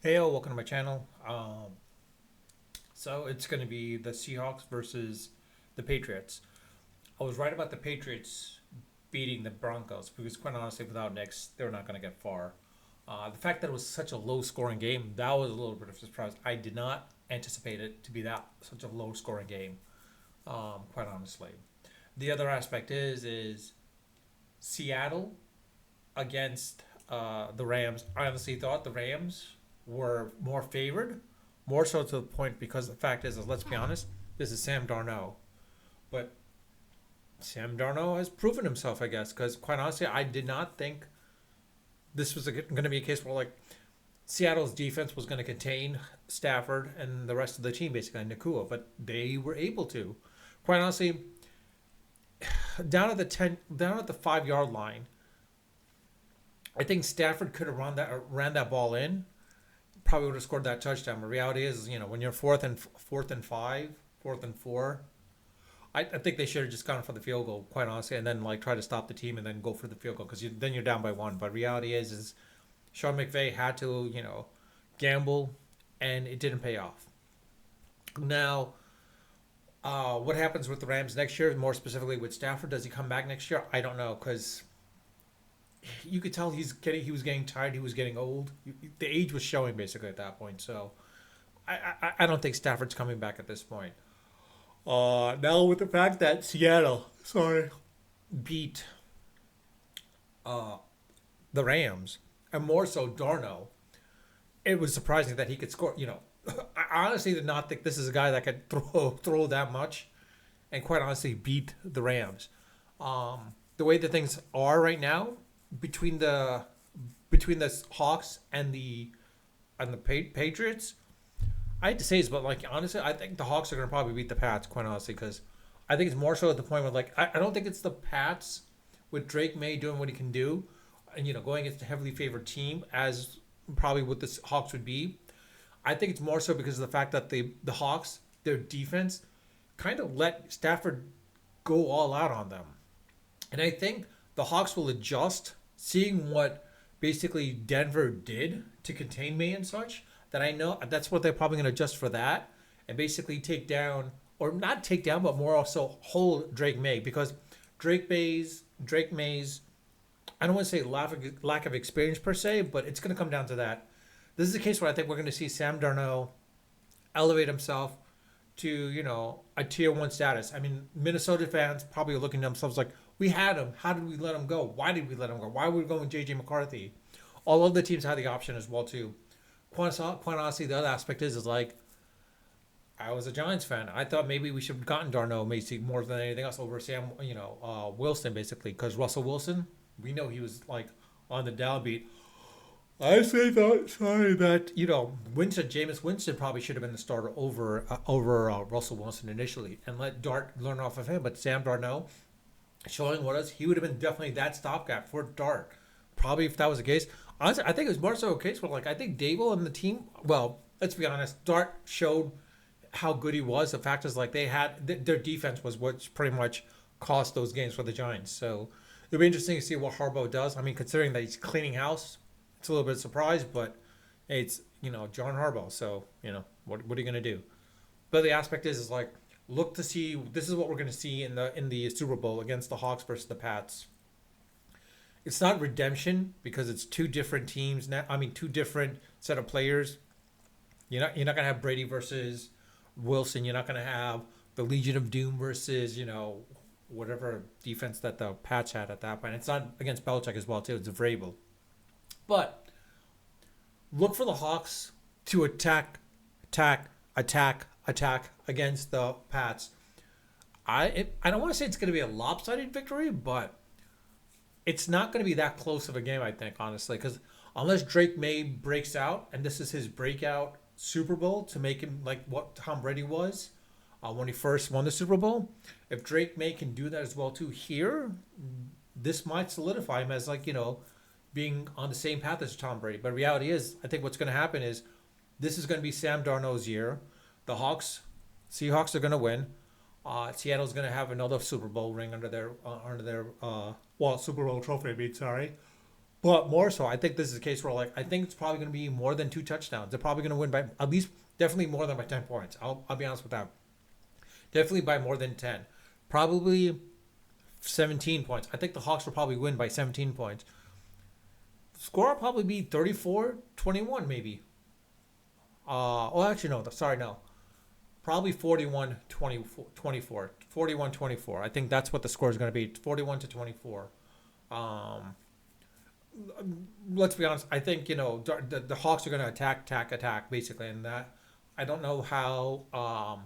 Hey, welcome to my channel. So it's going to be the Seahawks versus the Patriots. I was right about the Patriots beating the Broncos because, quite honestly, without Knicks, they're not going to get far. The fact that it was such a low-scoring game, that was a little bit of a surprise. I did not anticipate it to be that such a low-scoring game. Quite honestly, the other aspect is Seattle against the Rams. I honestly thought the Rams were more favored, more so to the point because the fact is let's be honest, this is Sam Darnold. But Sam Darnold has proven himself, I guess, because quite honestly, I did not think this was going to be a case where like Seattle's defense was going to contain Stafford and the rest of the team, basically, and Nakua, but they were able to. Quite honestly, down at the 5 yard line, I think Stafford could have ran that ball in, probably would have scored that touchdown. The reality is, when you're fourth and five, fourth and four, I think they should have just gone for the field goal, quite honestly, and then like try to stop the team and then go for the field goal because then you're down by one. But reality is Sean McVay had to gamble, and it didn't pay off. Now, what happens with the Rams next year? More specifically with Stafford, does he come back next year? I don't know because you could tell he was getting tired. He was getting old. The age was showing basically at that point. So I don't think Stafford's coming back at this point. Now with the fact that Seattle, sorry, beat uh, the Rams, and more so Darno, it was surprising that he could score. I honestly did not think this is a guy that could throw that much, and quite honestly beat the Rams. The way that things are right now between the Hawks and the Patriots, I hate to say this, but like honestly, I think the Hawks are going to probably beat the Pats. Quite honestly, because I think it's more so at the point where like I don't think it's the Pats with Drake May doing what he can do, and going against a heavily favored team as probably what the Hawks would be. I think it's more so because of the fact that the Hawks, their defense kind of let Stafford go all out on them. And I think the Hawks will adjust, seeing what basically Denver did to contain May and such. That I know that's what they're probably going to adjust for that, and basically take down, or not take down, but more also hold Drake May, because Drake May's I don't want to say lack of experience per se, but it's going to come down to that. This is a case where I think we're going to see Sam Darnold elevate himself to a tier one status. I mean, Minnesota fans probably are looking at themselves like, we had him. How did we let him go? Why did we let him go? Why were we going with JJ McCarthy? All of the teams had the option as well too. Quite honestly, the other aspect is like I was a Giants fan. I thought maybe we should have gotten Darnell Macy more than anything else over Sam, Wilson basically, because Russell Wilson, we know he was like on the downbeat. I say that sorry that Jameis Winston probably should have been the starter over Russell Wilson initially, and let Dart learn off of him. But Sam Darnold showing what us, he would have been definitely that stopgap for Dart. Probably if that was the case. Honestly, I think it was more so a case where like I think Dable and the team. Well, let's be honest. Dart showed how good he was. The fact is like they had their defense was what pretty much cost those games for the Giants. So it'll be interesting to see what Harbaugh does. I mean, considering that he's cleaning house, it's a little bit of a surprise, but hey, it's John Harbaugh. So what are you gonna do? But the aspect is like look to see this is what we're gonna see in the Super Bowl against the Hawks versus the Pats. It's not redemption because it's two different teams now. I mean, two different set of players. You're not gonna have Brady versus Wilson. You're not gonna have the Legion of Doom versus whatever defense that the Pats had at that point. It's not against Belichick as well too. It's Vrabel. But look for the Hawks to attack against the Pats. I don't want to say it's going to be a lopsided victory, but it's not going to be that close of a game, I think, honestly, because unless Drake May breaks out, and this is his breakout Super Bowl to make him like what Tom Brady was when he first won the Super Bowl, if Drake May can do that as well too here, this might solidify him as like being on the same path as Tom Brady. But reality is, I think what's going to happen is this is going to be Sam Darnold's year. The Seahawks are going to win. Seattle's going to have another Super Bowl ring under their Super Bowl trophy. I mean, sorry. But more so, I think this is a case where like I think it's probably going to be more than 2 touchdowns. They're probably going to win by at least definitely more than by 10 points. I'll be honest with that. Definitely by more than 10. Probably 17 points. I think the Hawks will probably win by 17 points. Score will probably be 34-21 maybe. Oh, actually, no. Sorry, no. Probably 41-24. 41-24. I think that's what the score is going to be. 41-24. Um, let's be honest. I think, the Hawks are going to attack, basically. And that, I don't know how.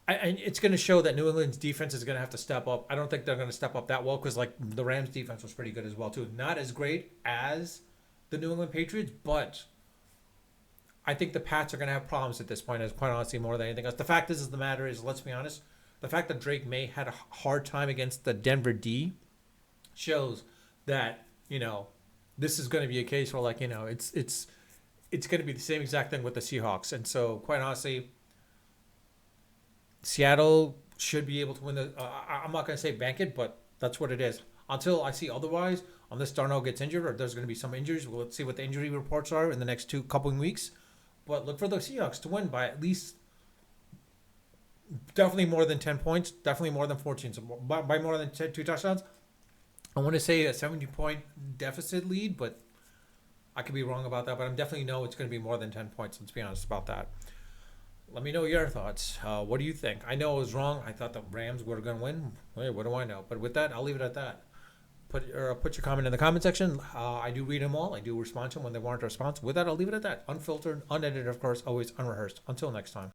It's going to show that New England's defense is going to have to step up. I don't think they're going to step up that well because like the Rams defense was pretty good as well too. Not as great as the New England Patriots, but I think the Pats are going to have problems at this point. As quite honestly, more than anything else, the fact is the matter is, let's be honest, the fact that Drake May had a hard time against the Denver D shows that this is going to be a case where like it's going to be the same exact thing with the Seahawks, and so quite honestly Seattle should be able to win the. I'm not going to say bank it, but that's what it is. Until I see otherwise, unless Darnold gets injured or there's going to be some injuries, we'll see what the injury reports are in the next two couple of weeks. But look for the Seahawks to win by at least definitely more than 10 points, definitely more than 14. So by more than 10, 2 touchdowns. I want to say a 70-point deficit lead, but I could be wrong about that. But I'm definitely know it's going to be more than 10 points. Let's be honest about that. Let me know your thoughts. What do you think? I know I was wrong. I thought the Rams were going to win. Hey, what do I know? But with that, I'll leave it at that. Put your comment in the comment section. I do read them all. I do respond to them when they warrant a response. With that, I'll leave it at that. Unfiltered, unedited, of course, always unrehearsed. Until next time.